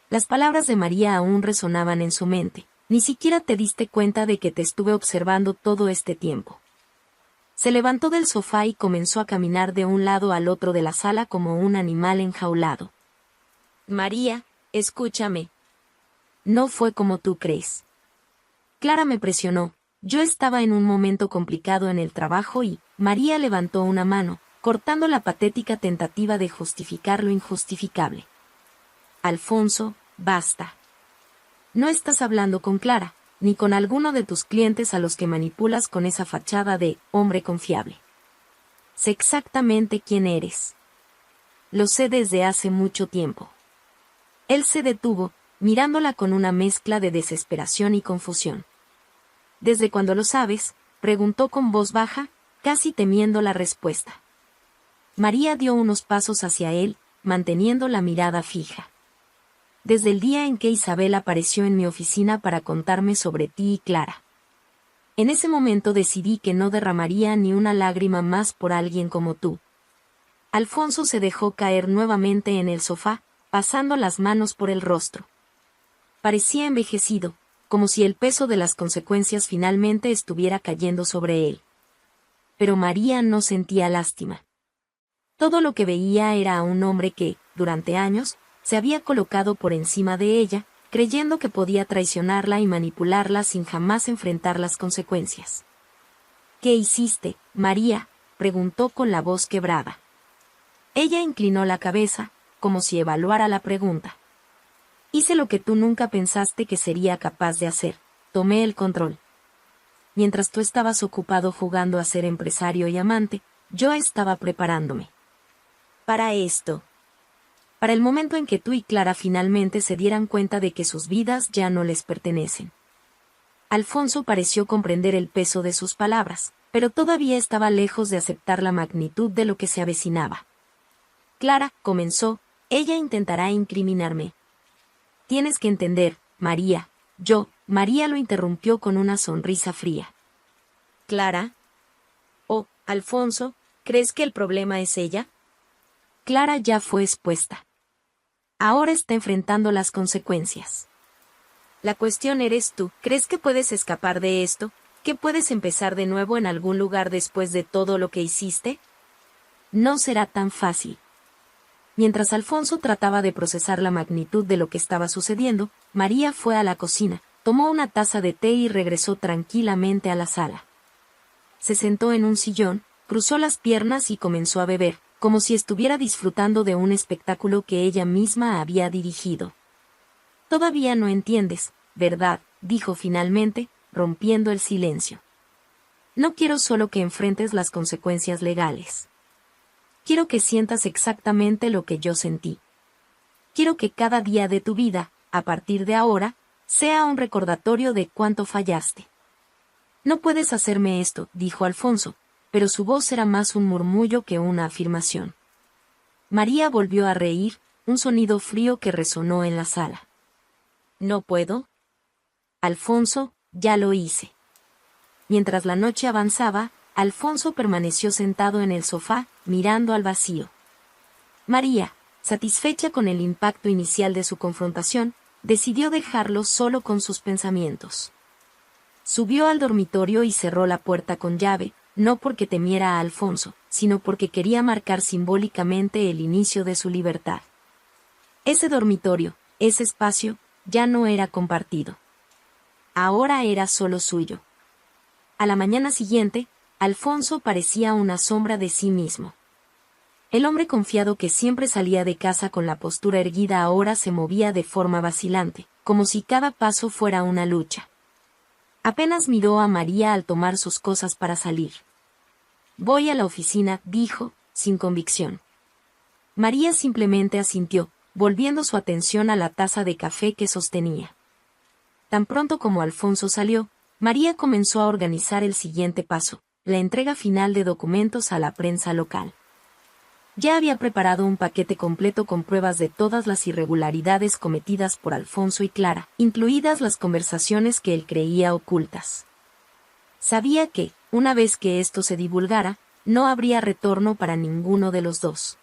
Speaker 1: Las palabras de María aún resonaban en su mente. «Ni siquiera te diste cuenta de que te estuve observando todo este tiempo». Se levantó del sofá y comenzó a caminar de un lado al otro de la sala como un animal enjaulado.
Speaker 2: «María, escúchame».
Speaker 1: «No fue como tú crees. Clara me presionó. Yo estaba en un momento complicado en el trabajo y...». María levantó una mano, cortando la patética tentativa de justificar lo injustificable. «Alfonso, basta. No estás hablando con Clara, ni con alguno de tus clientes a los que manipulas con esa fachada de hombre confiable. Sé exactamente quién eres. Lo sé desde hace mucho tiempo». Él se detuvo, mirándola con una mezcla de desesperación y confusión. «¿Desde cuándo lo sabes?», preguntó con voz baja, casi temiendo la respuesta. María dio unos pasos hacia él, manteniendo la mirada fija. «Desde el día en que Isabel apareció en mi oficina para contarme sobre ti y Clara. En ese momento decidí que no derramaría ni una lágrima más por alguien como tú». Alfonso se dejó caer nuevamente en el sofá, pasando las manos por el rostro. Parecía envejecido, como si el peso de las consecuencias finalmente estuviera cayendo sobre él. Pero María no sentía lástima. Todo lo que veía era a un hombre que, durante años, se había colocado por encima de ella, creyendo que podía traicionarla y manipularla sin jamás enfrentar las consecuencias. «¿Qué hiciste, María?», preguntó con la voz quebrada. Ella inclinó la cabeza, como si evaluara la pregunta. «Hice lo que tú nunca pensaste que sería capaz de hacer. Tomé el control. Mientras tú estabas ocupado jugando a ser empresario y amante, yo estaba preparándome. Para esto. Para el momento en que tú y Clara finalmente se dieran cuenta de que sus vidas ya no les pertenecen». Alfonso pareció comprender el peso de sus palabras, pero todavía estaba lejos de aceptar la magnitud de lo que se avecinaba. «Clara», comenzó, «ella intentará incriminarme. Tienes que entender, María, María lo interrumpió con una sonrisa fría.
Speaker 2: ¿Clara? Oh, Alfonso, ¿crees que el problema es ella?
Speaker 1: Clara ya fue expuesta. Ahora está enfrentando las consecuencias.
Speaker 2: La cuestión eres tú. ¿Crees que puedes escapar de esto? ¿Que puedes empezar de nuevo en algún lugar después de todo lo que hiciste?
Speaker 1: No será tan fácil. Mientras Alfonso trataba de procesar la magnitud de lo que estaba sucediendo, María fue a la cocina, tomó una taza de té y regresó tranquilamente a la sala. Se sentó en un sillón, cruzó las piernas y comenzó a beber, como si estuviera disfrutando de un espectáculo que ella misma había dirigido. «Todavía no entiendes, ¿verdad?», dijo finalmente, rompiendo el silencio. «No quiero solo que enfrentes las consecuencias legales. Quiero que sientas exactamente lo que yo sentí. Quiero que cada día de tu vida, a partir de ahora, sea un recordatorio de cuánto fallaste». «No puedes hacerme esto», dijo Alfonso, pero su voz era más un murmullo que una afirmación. María volvió a reír, un sonido frío que resonó en la sala. «¿No puedo?» «Alfonso, ya lo hice». Mientras la noche avanzaba, Alfonso permaneció sentado en el sofá, mirando al vacío. María, satisfecha con el impacto inicial de su confrontación, decidió dejarlo solo con sus pensamientos. Subió al dormitorio y cerró la puerta con llave, no porque temiera a Alfonso, sino porque quería marcar simbólicamente el inicio de su libertad. Ese dormitorio, ese espacio, ya no era compartido. Ahora era solo suyo. A la mañana siguiente, Alfonso parecía una sombra de sí mismo. El hombre confiado que siempre salía de casa con la postura erguida ahora se movía de forma vacilante, como si cada paso fuera una lucha. Apenas miró a María al tomar sus cosas para salir. «Voy a la oficina», dijo, sin convicción. María simplemente asintió, volviendo su atención a la taza de café que sostenía. Tan pronto como Alfonso salió, María comenzó a organizar el siguiente paso, la entrega final de documentos a la prensa local. Ya había preparado un paquete completo con pruebas de todas las irregularidades cometidas por Alfonso y Clara, incluidas las conversaciones que él creía ocultas. Sabía que, una vez que esto se divulgara, no habría retorno para ninguno de los dos.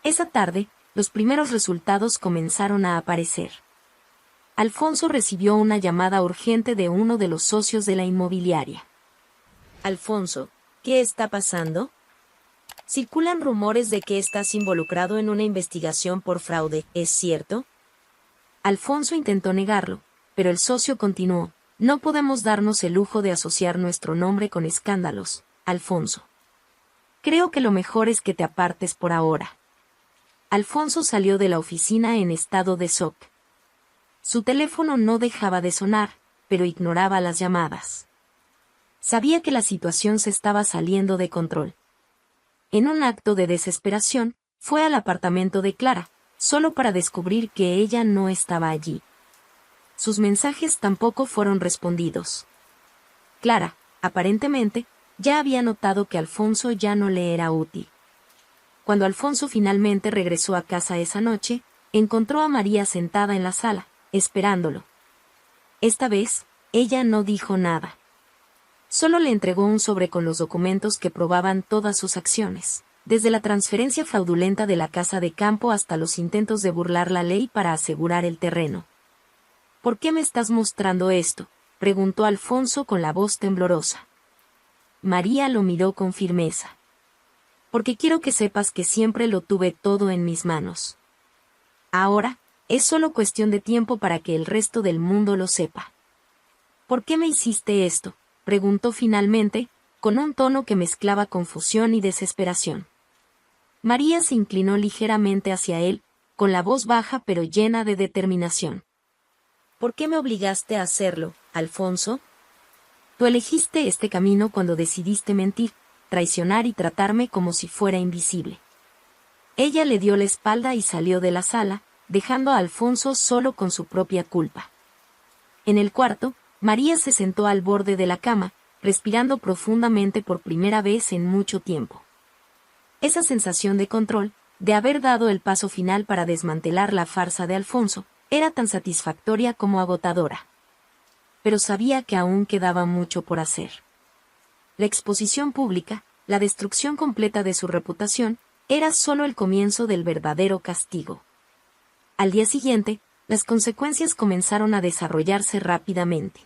Speaker 1: Esa tarde, los primeros resultados comenzaron a aparecer. Alfonso recibió una llamada urgente de uno de los socios de la inmobiliaria. «Alfonso, ¿qué está pasando? Circulan rumores de que estás involucrado en una investigación por fraude, ¿es cierto?» Alfonso intentó negarlo, pero el socio continuó: «No podemos darnos el lujo de asociar nuestro nombre con escándalos, Alfonso. Creo que lo mejor es que te apartes por ahora». Alfonso salió de la oficina en estado de shock. Su teléfono no dejaba de sonar, pero ignoraba las llamadas. Sabía que la situación se estaba saliendo de control. En un acto de desesperación, fue al apartamento de Clara, solo para descubrir que ella no estaba allí. Sus mensajes tampoco fueron respondidos. Clara, aparentemente, ya había notado que Alfonso ya no le era útil. Cuando Alfonso finalmente regresó a casa esa noche, encontró a María sentada en la sala, esperándolo. Esta vez, ella no dijo nada. Solo le entregó un sobre con los documentos que probaban todas sus acciones, desde la transferencia fraudulenta de la casa de campo hasta los intentos de burlar la ley para asegurar el terreno. «¿Por qué me estás mostrando esto?», preguntó Alfonso con la voz temblorosa. María lo miró con firmeza. «Porque quiero que sepas que siempre lo tuve todo en mis manos. Ahora, es solo cuestión de tiempo para que el resto del mundo lo sepa». «¿Por qué me hiciste esto?», preguntó finalmente, con un tono que mezclaba confusión y desesperación. María se inclinó ligeramente hacia él, con la voz baja pero llena de determinación. «¿Por qué me obligaste a hacerlo, Alfonso? Tú elegiste este camino cuando decidiste mentir, traicionar y tratarme como si fuera invisible». Ella le dio la espalda y salió de la sala, dejando a Alfonso solo con su propia culpa. En el cuarto, María se sentó al borde de la cama, respirando profundamente por primera vez en mucho tiempo. Esa sensación de control, de haber dado el paso final para desmantelar la farsa de Alfonso, era tan satisfactoria como agotadora. Pero sabía que aún quedaba mucho por hacer. La exposición pública, la destrucción completa de su reputación, era solo el comienzo del verdadero castigo. Al día siguiente, las consecuencias comenzaron a desarrollarse rápidamente.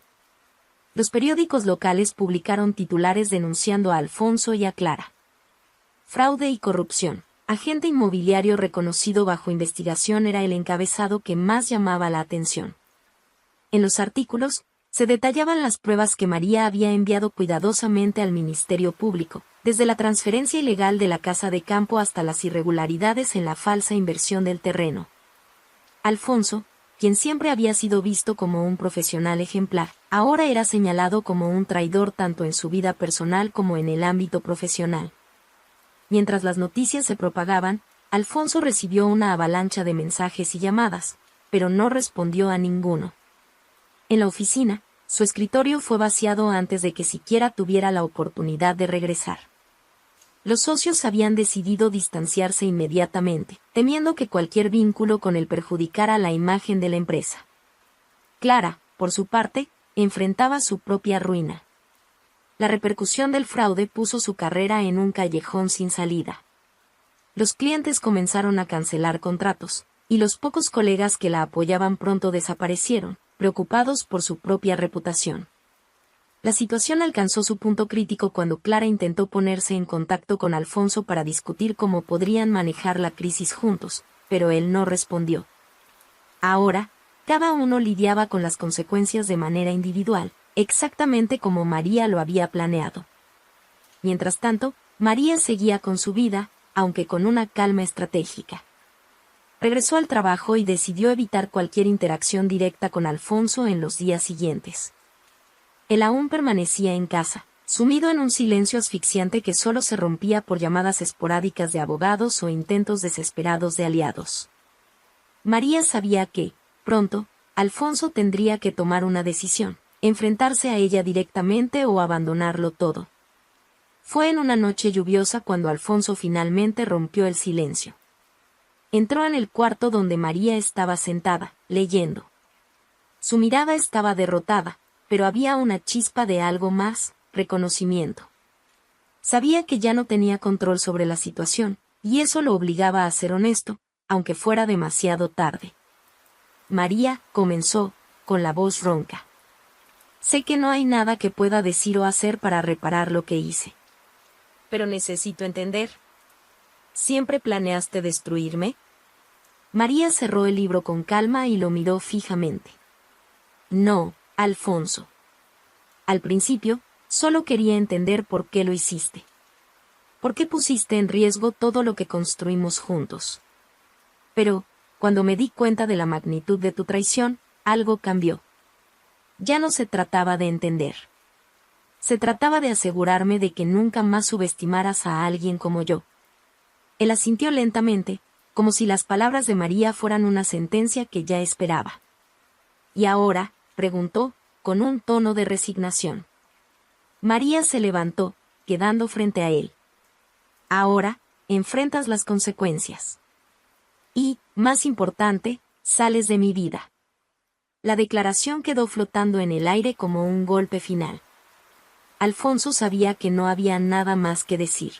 Speaker 1: Los periódicos locales publicaron titulares denunciando a Alfonso y a Clara. «Fraude y corrupción. Agente inmobiliario reconocido bajo investigación» era el encabezado que más llamaba la atención. En los artículos, Se detallaban las pruebas que María había enviado cuidadosamente al Ministerio Público, desde la transferencia ilegal de la casa de campo hasta las irregularidades en la falsa inversión del terreno. Alfonso, quien siempre había sido visto como un profesional ejemplar, ahora era señalado como un traidor tanto en su vida personal como en el ámbito profesional. Mientras las noticias se propagaban, Alfonso recibió una avalancha de mensajes y llamadas, pero no respondió a ninguno. En la oficina, su escritorio fue vaciado antes de que siquiera tuviera la oportunidad de regresar. Los socios habían decidido distanciarse inmediatamente, temiendo que cualquier vínculo con él perjudicara la imagen de la empresa. Clara, por su parte, enfrentaba su propia ruina. La repercusión del fraude puso su carrera en un callejón sin salida. Los clientes comenzaron a cancelar contratos, y los pocos colegas que la apoyaban pronto desaparecieron, preocupados por su propia reputación. La situación alcanzó su punto crítico cuando Clara intentó ponerse en contacto con Alfonso para discutir cómo podrían manejar la crisis juntos, pero él no respondió. Ahora, cada uno lidiaba con las consecuencias de manera individual, exactamente como María lo había planeado. Mientras tanto, María seguía con su vida, aunque con una calma estratégica. Regresó al trabajo y decidió evitar cualquier interacción directa con Alfonso en los días siguientes. Él aún permanecía en casa, sumido en un silencio asfixiante que solo se rompía por llamadas esporádicas de abogados o intentos desesperados de aliados. María sabía que, pronto, Alfonso tendría que tomar una decisión, enfrentarse a ella directamente o abandonarlo todo. Fue en una noche lluviosa cuando Alfonso finalmente rompió el silencio. Entró en el cuarto donde María estaba sentada, leyendo. Su mirada estaba derrotada, pero había una chispa de algo más, reconocimiento. Sabía que ya no tenía control sobre la situación, y eso lo obligaba a ser honesto, aunque fuera demasiado tarde. María, comenzó, con la voz ronca. Sé que no hay nada que pueda decir o hacer para reparar lo que hice. Pero necesito entender. ¿Siempre planeaste destruirme? María cerró el libro con calma y lo miró fijamente. No, Alfonso. Al principio, solo quería entender por qué lo hiciste. ¿Por qué pusiste en riesgo todo lo que construimos juntos? Pero, cuando me di cuenta de la magnitud de tu traición, algo cambió. Ya no se trataba de entender. Se trataba de asegurarme de que nunca más subestimaras a alguien como yo. Él asintió lentamente, como si las palabras de María fueran una sentencia que ya esperaba. ¿Y ahora?, preguntó, con un tono de resignación. María se levantó, quedando frente a él. Ahora, enfrentas las consecuencias. Y, más importante, sales de mi vida. La declaración quedó flotando en el aire como un golpe final. Alfonso sabía que no había nada más que decir.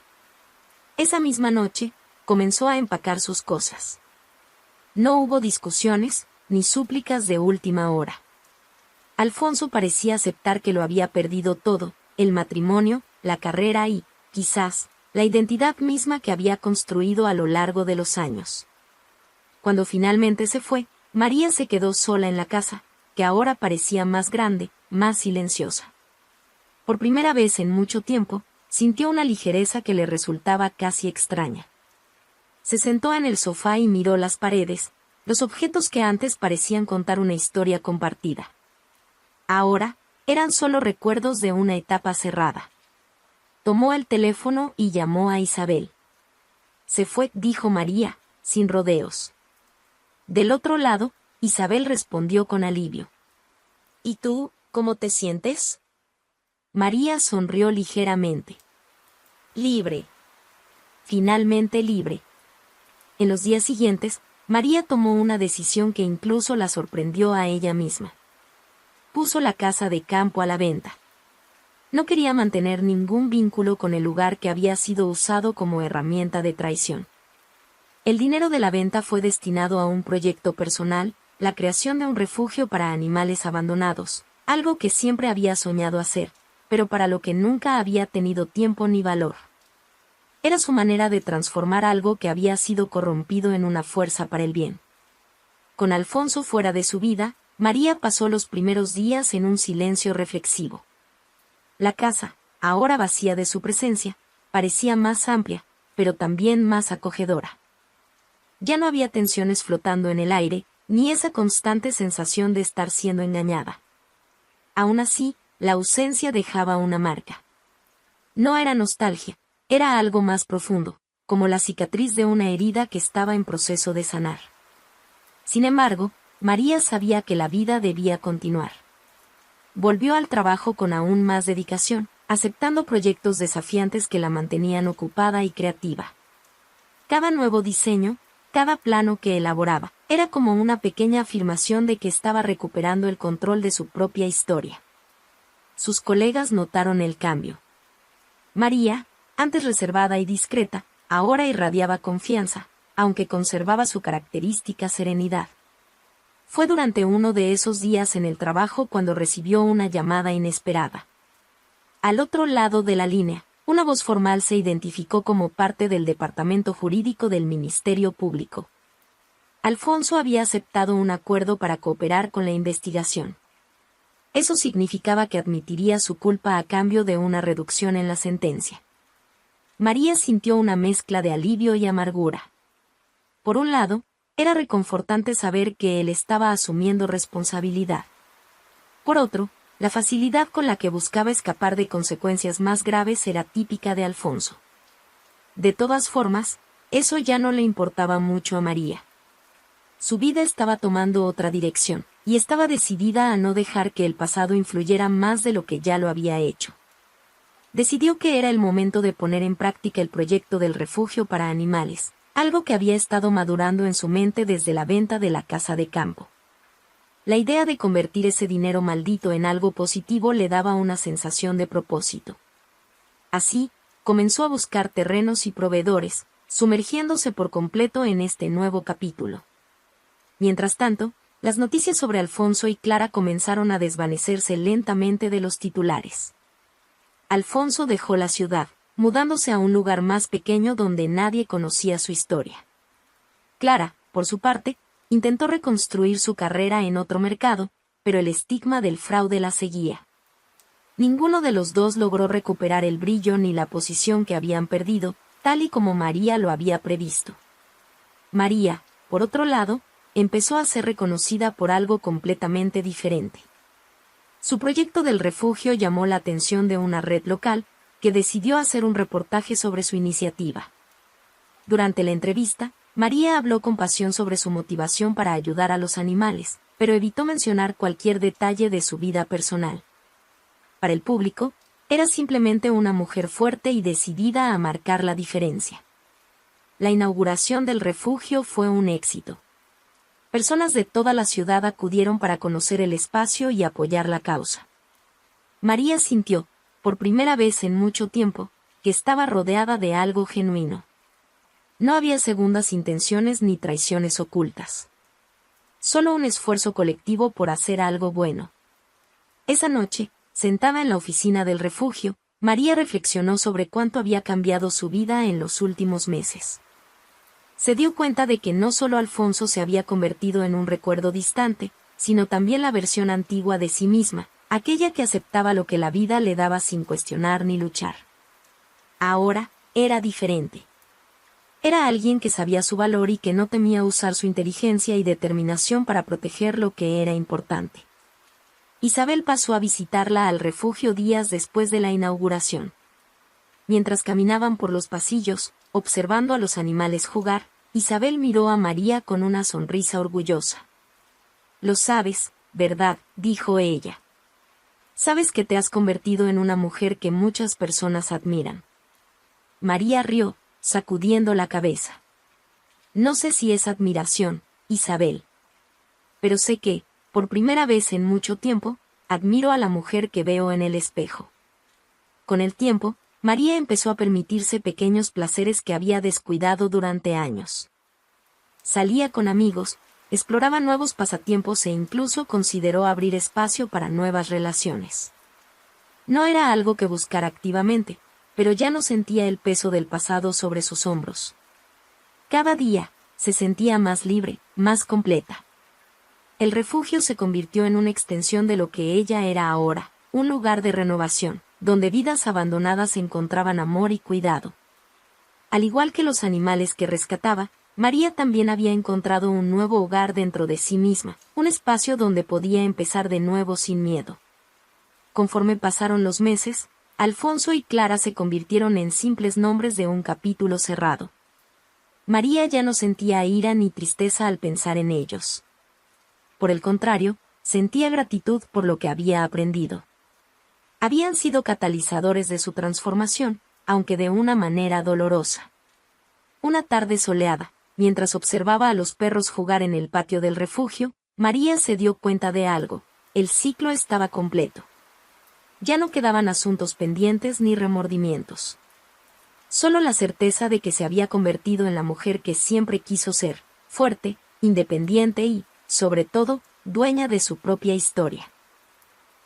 Speaker 1: Esa misma noche, comenzó a empacar sus cosas. No hubo discusiones, ni súplicas de última hora. Alfonso parecía aceptar que lo había perdido todo, el matrimonio, la carrera y, quizás, la identidad misma que había construido a lo largo de los años. Cuando finalmente se fue, María se quedó sola en la casa, que ahora parecía más grande, más silenciosa. Por primera vez en mucho tiempo, sintió una ligereza que le resultaba casi extraña. Se sentó en el sofá y miró las paredes, los objetos que antes parecían contar una historia compartida. Ahora, eran solo recuerdos de una etapa cerrada. Tomó el teléfono y llamó a Isabel. Se fue, dijo María, sin rodeos. Del otro lado, Isabel respondió con alivio. ¿Y tú, cómo te sientes? María sonrió ligeramente. Libre. Finalmente libre. En los días siguientes, María tomó una decisión que incluso la sorprendió a ella misma. Puso la casa de campo a la venta. No quería mantener ningún vínculo con el lugar que había sido usado como herramienta de traición. El dinero de la venta fue destinado a un proyecto personal, la creación de un refugio para animales abandonados, algo que siempre había soñado hacer, pero para lo que nunca había tenido tiempo ni valor. Era su manera de transformar algo que había sido corrompido en una fuerza para el bien. Con Alfonso fuera de su vida, María pasó los primeros días en un silencio reflexivo. La casa, ahora vacía de su presencia, parecía más amplia, pero también más acogedora. Ya no había tensiones flotando en el aire, ni esa constante sensación de estar siendo engañada. Aún así, la ausencia dejaba una marca. No era nostalgia, era algo más profundo, como la cicatriz de una herida que estaba en proceso de sanar. Sin embargo, María sabía que la vida debía continuar. Volvió al trabajo con aún más dedicación, aceptando proyectos desafiantes que la mantenían ocupada y creativa. Cada nuevo diseño, cada plano que elaboraba, era como una pequeña afirmación de que estaba recuperando el control de su propia historia. Sus colegas notaron el cambio. María, antes reservada y discreta, ahora irradiaba confianza, aunque conservaba su característica serenidad. Fue durante uno de esos días en el trabajo cuando recibió una llamada inesperada. Al otro lado de la línea, una voz formal se identificó como parte del departamento jurídico del Ministerio Público. Alfonso había aceptado un acuerdo para cooperar con la investigación. Eso significaba que admitiría su culpa a cambio de una reducción en la sentencia. María sintió una mezcla de alivio y amargura. Por un lado, era reconfortante saber que él estaba asumiendo responsabilidad. Por otro, la facilidad con la que buscaba escapar de consecuencias más graves era típica de Alfonso. De todas formas, eso ya no le importaba mucho a María. Su vida estaba tomando otra dirección, y estaba decidida a no dejar que el pasado influyera más de lo que ya lo había hecho. Decidió que era el momento de poner en práctica el proyecto del refugio para animales, algo que había estado madurando en su mente desde la venta de la casa de campo. La idea de convertir ese dinero maldito en algo positivo le daba una sensación de propósito. Así, comenzó a buscar terrenos y proveedores, sumergiéndose por completo en este nuevo capítulo. Mientras tanto, las noticias sobre Alfonso y Clara comenzaron a desvanecerse lentamente de los titulares. Alfonso dejó la ciudad, mudándose a un lugar más pequeño donde nadie conocía su historia. Clara, por su parte, intentó reconstruir su carrera en otro mercado, pero el estigma del fraude la seguía. Ninguno de los dos logró recuperar el brillo ni la posición que habían perdido, tal y como María lo había previsto. María, por otro lado, empezó a ser reconocida por algo completamente diferente. Su proyecto del refugio llamó la atención de una red local, que decidió hacer un reportaje sobre su iniciativa. Durante la entrevista, María habló con pasión sobre su motivación para ayudar a los animales, pero evitó mencionar cualquier detalle de su vida personal. Para el público, era simplemente una mujer fuerte y decidida a marcar la diferencia. La inauguración del refugio fue un éxito. Personas de toda la ciudad acudieron para conocer el espacio y apoyar la causa. María sintió, por primera vez en mucho tiempo, que estaba rodeada de algo genuino. No había segundas intenciones ni traiciones ocultas. Solo un esfuerzo colectivo por hacer algo bueno. Esa noche, sentada en la oficina del refugio, María reflexionó sobre cuánto había cambiado su vida en los últimos meses. Se dio cuenta de que no solo Alfonso se había convertido en un recuerdo distante, sino también la versión antigua de sí misma, aquella que aceptaba lo que la vida le daba sin cuestionar ni luchar. Ahora, era diferente. Era alguien que sabía su valor y que no temía usar su inteligencia y determinación para proteger lo que era importante. Isabel pasó a visitarla al refugio días después de la inauguración. Mientras caminaban por los pasillos, observando a los animales jugar, Isabel miró a María con una sonrisa orgullosa. «Lo sabes, ¿verdad?», dijo ella. «Sabes que te has convertido en una mujer que muchas personas admiran». María rió, sacudiendo la cabeza. «No sé si es admiración, Isabel. Pero sé que, por primera vez en mucho tiempo, admiro a la mujer que veo en el espejo». Con el tiempo, María empezó a permitirse pequeños placeres que había descuidado durante años. Salía con amigos, exploraba nuevos pasatiempos e incluso consideró abrir espacio para nuevas relaciones. No era algo que buscara activamente, pero ya no sentía el peso del pasado sobre sus hombros. Cada día, se sentía más libre, más completa. El refugio se convirtió en una extensión de lo que ella era ahora, un lugar de renovación, donde vidas abandonadas encontraban amor y cuidado. Al igual que los animales que rescataba, María también había encontrado un nuevo hogar dentro de sí misma, un espacio donde podía empezar de nuevo sin miedo. Conforme pasaron los meses, Alfonso y Clara se convirtieron en simples nombres de un capítulo cerrado. María ya no sentía ira ni tristeza al pensar en ellos. Por el contrario, sentía gratitud por lo que había aprendido. Habían sido catalizadores de su transformación, aunque de una manera dolorosa. Una tarde soleada, mientras observaba a los perros jugar en el patio del refugio, María se dio cuenta de algo: el ciclo estaba completo. Ya no quedaban asuntos pendientes ni remordimientos. Solo la certeza de que se había convertido en la mujer que siempre quiso ser, fuerte, independiente y, sobre todo, dueña de su propia historia.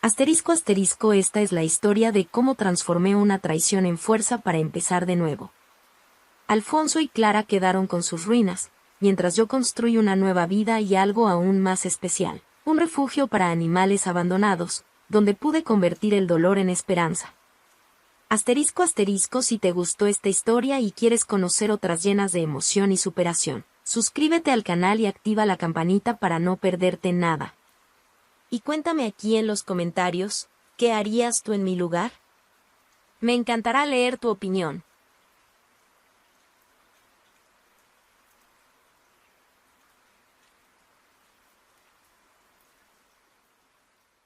Speaker 1: Asterisco asterisco, esta es la historia de cómo transformé una traición en fuerza para empezar de nuevo. Alfonso y Clara quedaron con sus ruinas, mientras yo construí una nueva vida y algo aún más especial, un refugio para animales abandonados, donde pude convertir el dolor en esperanza. Asterisco asterisco, si te gustó esta historia y quieres conocer otras llenas de emoción y superación, suscríbete al canal y activa la campanita para no perderte nada. Y cuéntame aquí en los comentarios, ¿qué harías tú en mi lugar? Me encantará leer tu opinión.